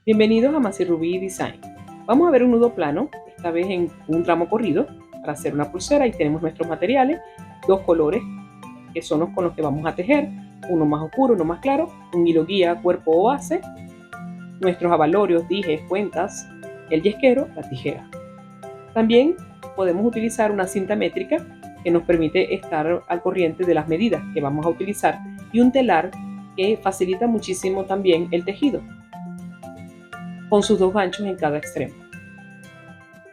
Bienvenidos a Massy Rubí Design. Vamos a ver un nudo plano, esta vez en un tramo corrido, para hacer una pulsera y tenemos nuestros materiales, dos colores que son los con los que vamos a tejer, uno más oscuro, uno más claro, un hilo guía, cuerpo o base, nuestros abalorios, dijes, cuentas, el yesquero, la tijera. También podemos utilizar una cinta métrica que nos permite estar al corriente de las medidas que vamos a utilizar y un telar que facilita muchísimo también el tejido, con sus dos ganchos en cada extremo.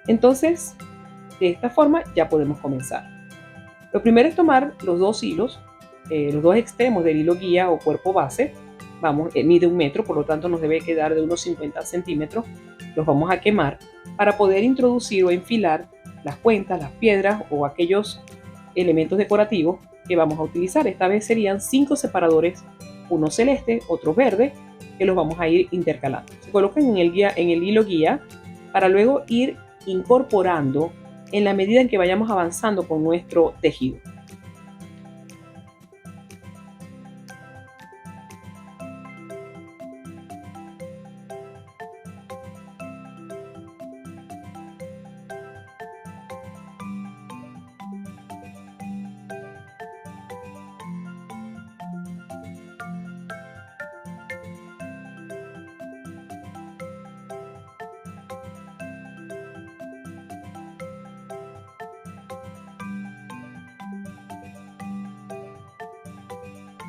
Entonces, de esta forma ya podemos comenzar. Lo primero es tomar los dos hilos, los dos extremos del hilo guía o cuerpo base. Mide 1 metro, por lo tanto nos debe quedar de unos 50 centímetros. Los vamos a quemar para poder introducir o enfilar las cuentas, las piedras o aquellos elementos decorativos que vamos a utilizar. Esta vez serían 5 separadores, uno celeste, otro verde, que los vamos a ir intercalando. Se colocan en el hilo guía para luego ir incorporando en la medida en que vayamos avanzando con nuestro tejido.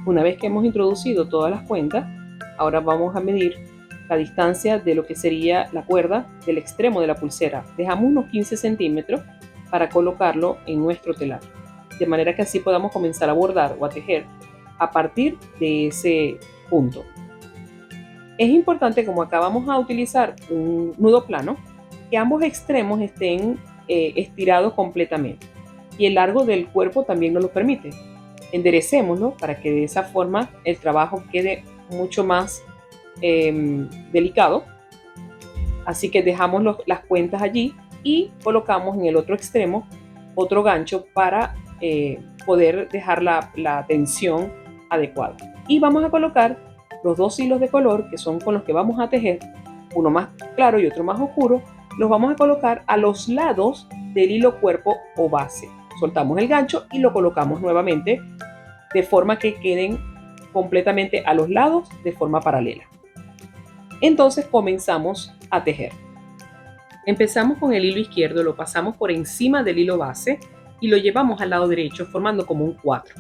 Una vez que hemos introducido todas las cuentas, ahora vamos a medir la distancia de lo que sería la cuerda del extremo de la pulsera. Dejamos unos 15 centímetros para colocarlo en nuestro telar, de manera que así podamos comenzar a bordar o a tejer a partir de ese punto. Es importante, como acá vamos a utilizar un nudo plano, que ambos extremos estén estirados completamente y el largo del cuerpo también nos lo permite. Enderecémoslo para que de esa forma el trabajo quede mucho más delicado. Así que dejamos las cuentas allí y colocamos en el otro extremo otro gancho para poder dejar la tensión adecuada. Y vamos a colocar los dos hilos de color que son con los que vamos a tejer, uno más claro y otro más oscuro, los vamos a colocar a los lados del hilo cuerpo o base. Soltamos el gancho y lo colocamos nuevamente de forma que queden completamente a los lados de forma paralela. Entonces comenzamos a tejer. Empezamos con el hilo izquierdo, lo pasamos por encima del hilo base y lo llevamos al lado derecho formando como un 4.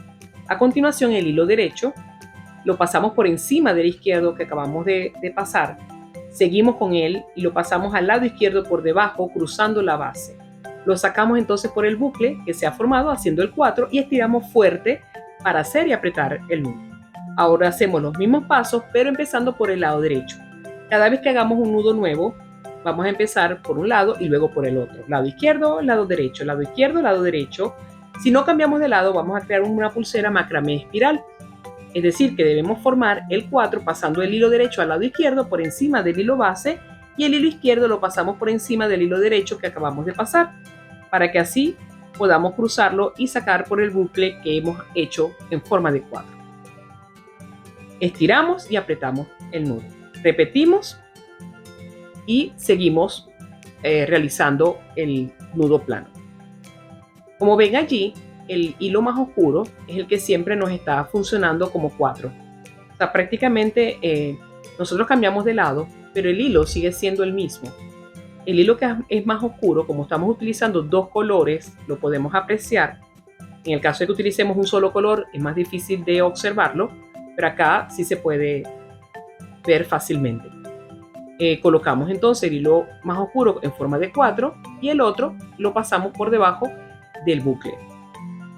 A continuación el hilo derecho lo pasamos por encima del izquierdo que acabamos de pasar. Seguimos con él y lo pasamos al lado izquierdo por debajo cruzando la base. Lo sacamos entonces por el bucle que se ha formado haciendo el 4 y estiramos fuerte para hacer y apretar el nudo. Ahora hacemos los mismos pasos pero empezando por el lado derecho. Cada vez que hagamos un nudo nuevo vamos a empezar por un lado y luego por el otro. Lado izquierdo, lado derecho, lado izquierdo, lado derecho. Si no cambiamos de lado vamos a crear una pulsera macramé espiral. Es decir, que debemos formar el 4 pasando el hilo derecho al lado izquierdo por encima del hilo base y el hilo izquierdo lo pasamos por encima del hilo derecho que acabamos de pasar, para que así podamos cruzarlo y sacar por el bucle que hemos hecho en forma de 4. Estiramos y apretamos el nudo. Repetimos y seguimos realizando el nudo plano. Como ven allí, el hilo más oscuro es el que siempre nos está funcionando como 4. O sea, prácticamente nosotros cambiamos de lado, pero el hilo sigue siendo el mismo. El hilo que es más oscuro, como estamos utilizando dos colores, lo podemos apreciar. En el caso de que utilicemos un solo color, es más difícil de observarlo, pero acá sí se puede ver fácilmente. Colocamos entonces el hilo más oscuro en forma de 4 y el otro lo pasamos por debajo del bucle.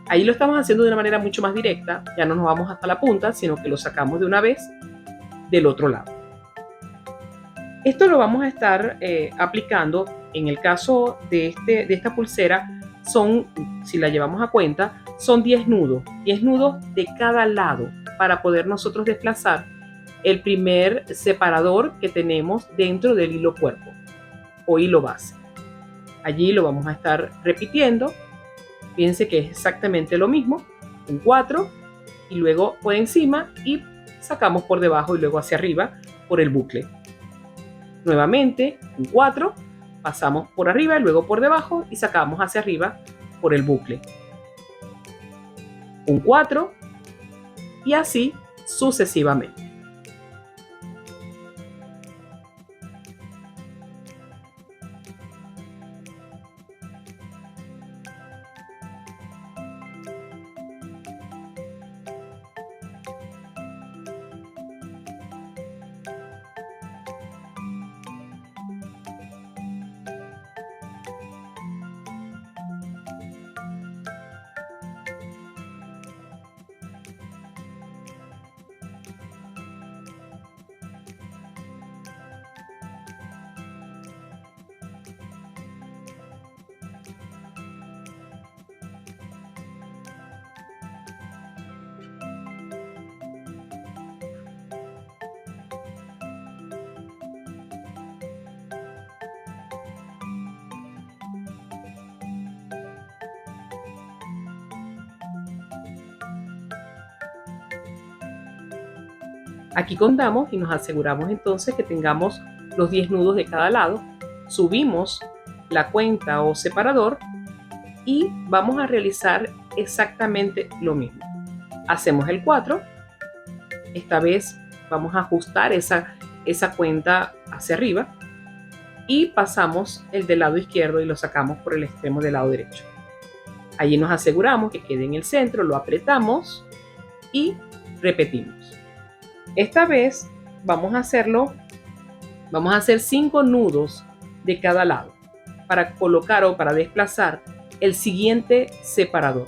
Ahí lo estamos haciendo de una manera mucho más directa, ya no nos vamos hasta la punta, sino que lo sacamos de una vez del otro lado. Esto lo vamos a estar aplicando en el caso de esta pulsera, si la llevamos a cuenta, son 10 nudos de cada lado para poder nosotros desplazar el primer separador que tenemos dentro del hilo cuerpo o hilo base. Allí lo vamos a estar repitiendo. Fíjense que es exactamente lo mismo, un 4 y luego por encima y sacamos por debajo y luego hacia arriba por el bucle. Nuevamente, un 4, pasamos por arriba y luego por debajo y sacamos hacia arriba por el bucle. Un 4 y así sucesivamente. Aquí contamos y nos aseguramos entonces que tengamos los 10 nudos de cada lado. Subimos la cuenta o separador y vamos a realizar exactamente lo mismo. Hacemos el 4. Esta vez vamos a ajustar esa cuenta hacia arriba y pasamos el del lado izquierdo y lo sacamos por el extremo del lado derecho. Allí nos aseguramos que quede en el centro, lo apretamos y repetimos. Esta vez vamos a hacer 5 nudos de cada lado para colocar o para desplazar el siguiente separador.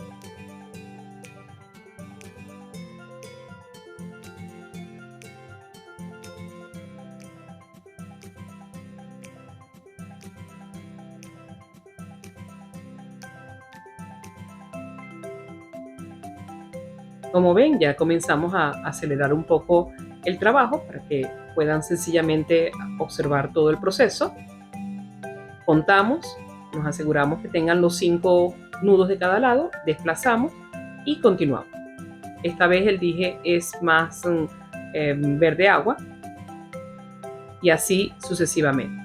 Como ven, ya comenzamos a acelerar un poco el trabajo para que puedan sencillamente observar todo el proceso. Contamos, nos aseguramos que tengan los 5 nudos de cada lado, desplazamos y continuamos. Esta vez el dije es más verde agua y así sucesivamente.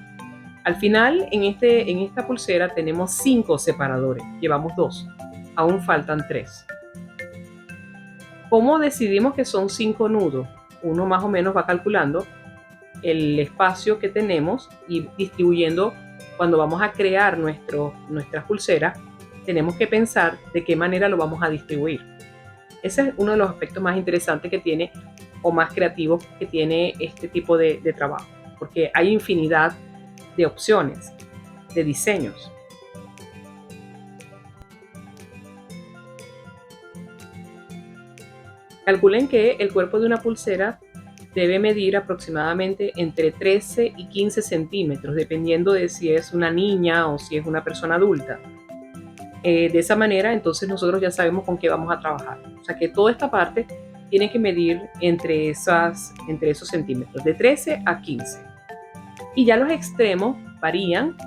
Al final, en esta pulsera tenemos 5 separadores, llevamos 2, aún faltan 3. ¿Cómo decidimos que son 5 nudos? Uno más o menos va calculando el espacio que tenemos y distribuyendo. Cuando vamos a crear nuestras pulseras, tenemos que pensar de qué manera lo vamos a distribuir. Ese es uno de los aspectos más interesantes que tiene o más creativos que tiene este tipo de trabajo, porque hay infinidad de opciones, de diseños. Calculen que el cuerpo de una pulsera debe medir aproximadamente entre 13 y 15 centímetros, dependiendo de si es una niña o si es una persona adulta. De esa manera, entonces nosotros ya sabemos con qué vamos a trabajar. O sea que toda esta parte tiene que medir entre esos centímetros, de 13 a 15. Y ya los extremos varían,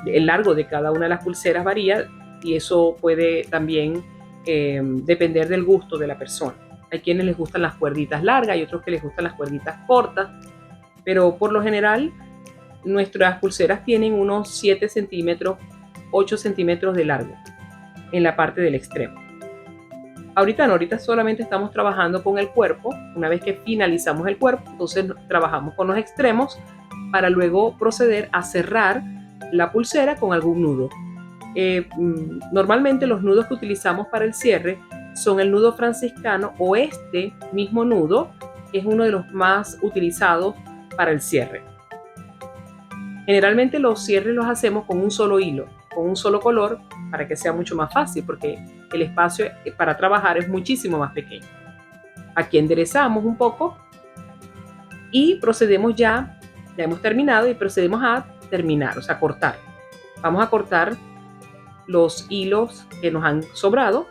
el largo de cada una de las pulseras varía y eso puede también depender del gusto de la persona. Hay quienes les gustan las cuerditas largas y otros que les gustan las cuerditas cortas, pero por lo general nuestras pulseras tienen unos 7 centímetros, 8 centímetros de largo en la parte del extremo. Ahorita no, ahorita solamente estamos trabajando con el cuerpo. Una vez que finalizamos el cuerpo, entonces trabajamos con los extremos para luego proceder a cerrar la pulsera con algún nudo. Normalmente los nudos que utilizamos para el cierre son el nudo franciscano o este mismo nudo, que es uno de los más utilizados para el cierre. Generalmente los cierres los hacemos con un solo hilo, con un solo color, para que sea mucho más fácil, porque el espacio para trabajar es muchísimo más pequeño. Aquí enderezamos un poco y procedemos ya hemos terminado y procedemos a terminar, o sea, cortar. Vamos a cortar los hilos que nos han sobrado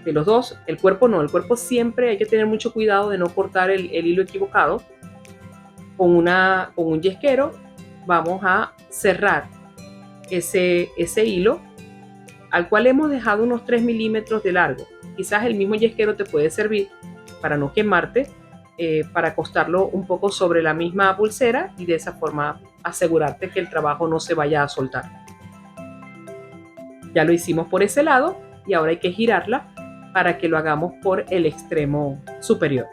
de los dos. El cuerpo no, el cuerpo siempre hay que tener mucho cuidado de no cortar el hilo equivocado. Con un yesquero vamos a cerrar ese hilo, al cual hemos dejado unos 3 milímetros de largo. Quizás el mismo yesquero te puede servir para no quemarte, para acostarlo un poco sobre la misma pulsera y de esa forma asegurarte que el trabajo no se vaya a soltar. Ya lo hicimos por ese lado y ahora hay que girarla para que lo hagamos por el extremo superior.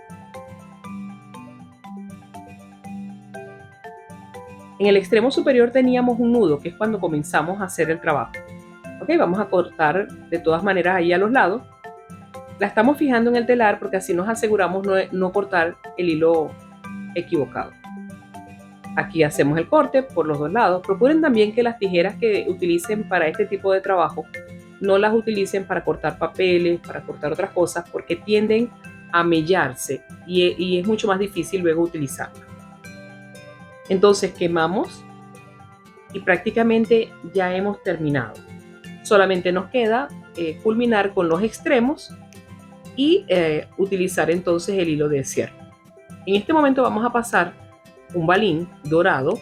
En el extremo superior teníamos un nudo, que es cuando comenzamos a hacer el trabajo. Ok, vamos a cortar de todas maneras ahí a los lados. La estamos fijando en el telar porque así nos aseguramos no cortar el hilo equivocado. Aquí hacemos el corte por los dos lados. Procuren también que las tijeras que utilicen para este tipo de trabajo no las utilicen para cortar papeles, para cortar otras cosas, porque tienden a mellarse y es mucho más difícil luego utilizarlas. Entonces quemamos y prácticamente ya hemos terminado. Solamente nos queda culminar con los extremos y utilizar entonces el hilo de cierre. En este momento vamos a pasar un balín dorado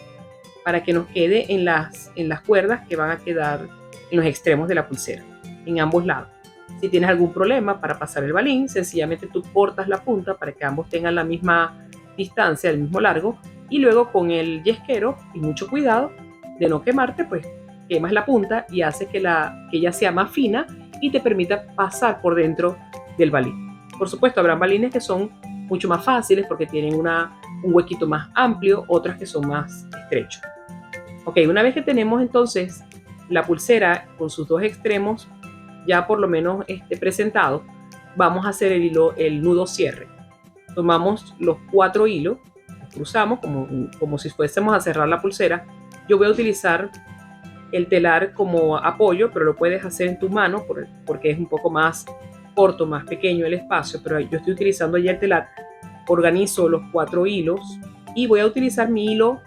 para que nos quede en las cuerdas que van a quedar en los extremos de la pulsera, en ambos lados. Si tienes algún problema para pasar el balín, sencillamente tú cortas la punta para que ambos tengan la misma distancia, el mismo largo, y luego con el yesquero, y mucho cuidado de no quemarte, pues quemas la punta y haces que ella sea más fina y te permita pasar por dentro del balín. Por supuesto, habrá balines que son mucho más fáciles porque tienen un huequito más amplio, otras que son más estrechos. Ok, una vez que tenemos entonces la pulsera con sus dos extremos ya por lo menos presentados, vamos a hacer el nudo cierre. Tomamos los 4 hilos, los cruzamos como si fuésemos a cerrar la pulsera. Yo voy a utilizar el telar como apoyo, pero lo puedes hacer en tu mano porque es un poco más corto, más pequeño el espacio, pero yo estoy utilizando ya el telar. Organizo los 4 hilos y voy a utilizar mi hilo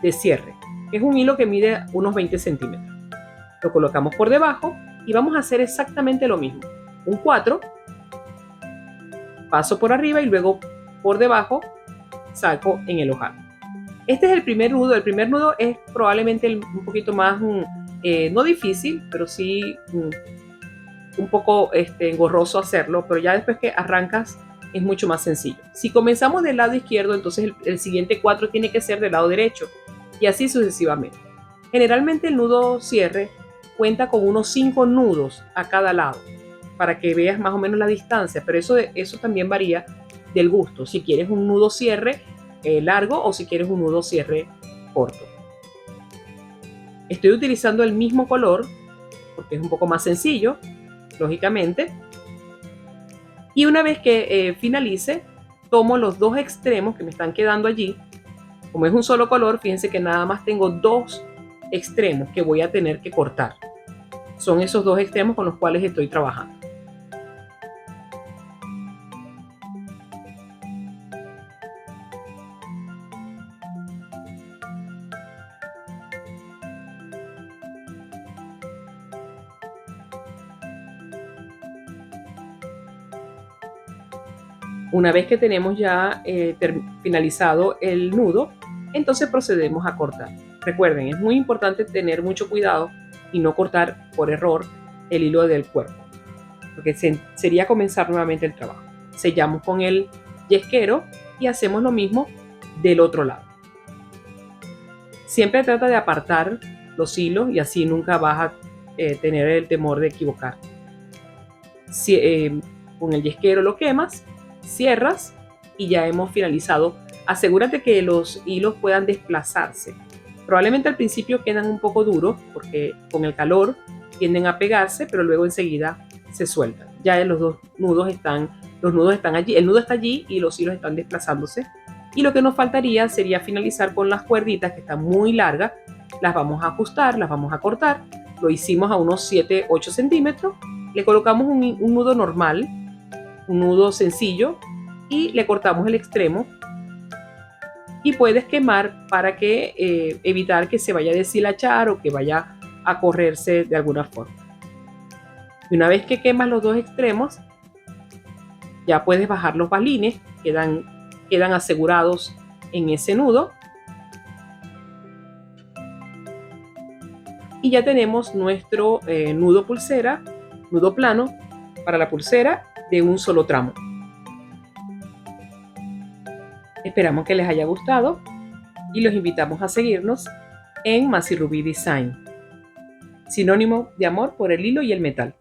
de cierre, que es un hilo que mide unos 20 centímetros. Lo colocamos por debajo y vamos a hacer exactamente lo mismo. Un 4, paso por arriba y luego por debajo saco en el ojal. Este es el primer nudo. El primer nudo es probablemente un poquito más, no difícil, pero sí un poco engorroso hacerlo, pero ya después que arrancas es mucho más sencillo. Si comenzamos del lado izquierdo, entonces el siguiente 4 tiene que ser del lado derecho y así sucesivamente. Generalmente el nudo cierre cuenta con unos 5 nudos a cada lado para que veas más o menos la distancia, pero eso también varía del gusto. Si quieres un nudo cierre largo o si quieres un nudo cierre corto. Estoy utilizando el mismo color porque es un poco más sencillo, lógicamente. Y una vez que finalice, tomo los dos extremos que me están quedando allí. Como es un solo color, fíjense que nada más tengo 2 extremos que voy a tener que cortar. Son esos 2 extremos con los cuales estoy trabajando. Una vez que tenemos ya finalizado el nudo, entonces procedemos a cortar. Recuerden, es muy importante tener mucho cuidado y no cortar por error el hilo del cuerpo, porque sería comenzar nuevamente el trabajo. Sellamos con el yesquero y hacemos lo mismo del otro lado. Siempre trata de apartar los hilos y así nunca vas a tener el temor de equivocar. Con el yesquero lo quemas, cierras y ya hemos finalizado. Asegúrate que los hilos puedan desplazarse. Probablemente al principio quedan un poco duros porque con el calor tienden a pegarse, pero luego enseguida se sueltan. Ya los nudos están allí, el nudo está allí y los hilos están desplazándose. Y lo que nos faltaría sería finalizar con las cuerditas que están muy largas. Las vamos a ajustar, las vamos a cortar. Lo hicimos a unos 7-8 centímetros. Le colocamos un nudo normal, un nudo sencillo y le cortamos el extremo. Y puedes quemar para que evitar que se vaya a deshilachar o que vaya a correrse de alguna forma. Y una vez que quemas los 2 extremos, ya puedes bajar los balines, quedan asegurados en ese nudo. Y ya tenemos nuestro nudo pulsera, nudo plano para la pulsera de un solo tramo. Esperamos que les haya gustado y los invitamos a seguirnos en Masi Rubí Design, sinónimo de amor por el hilo y el metal.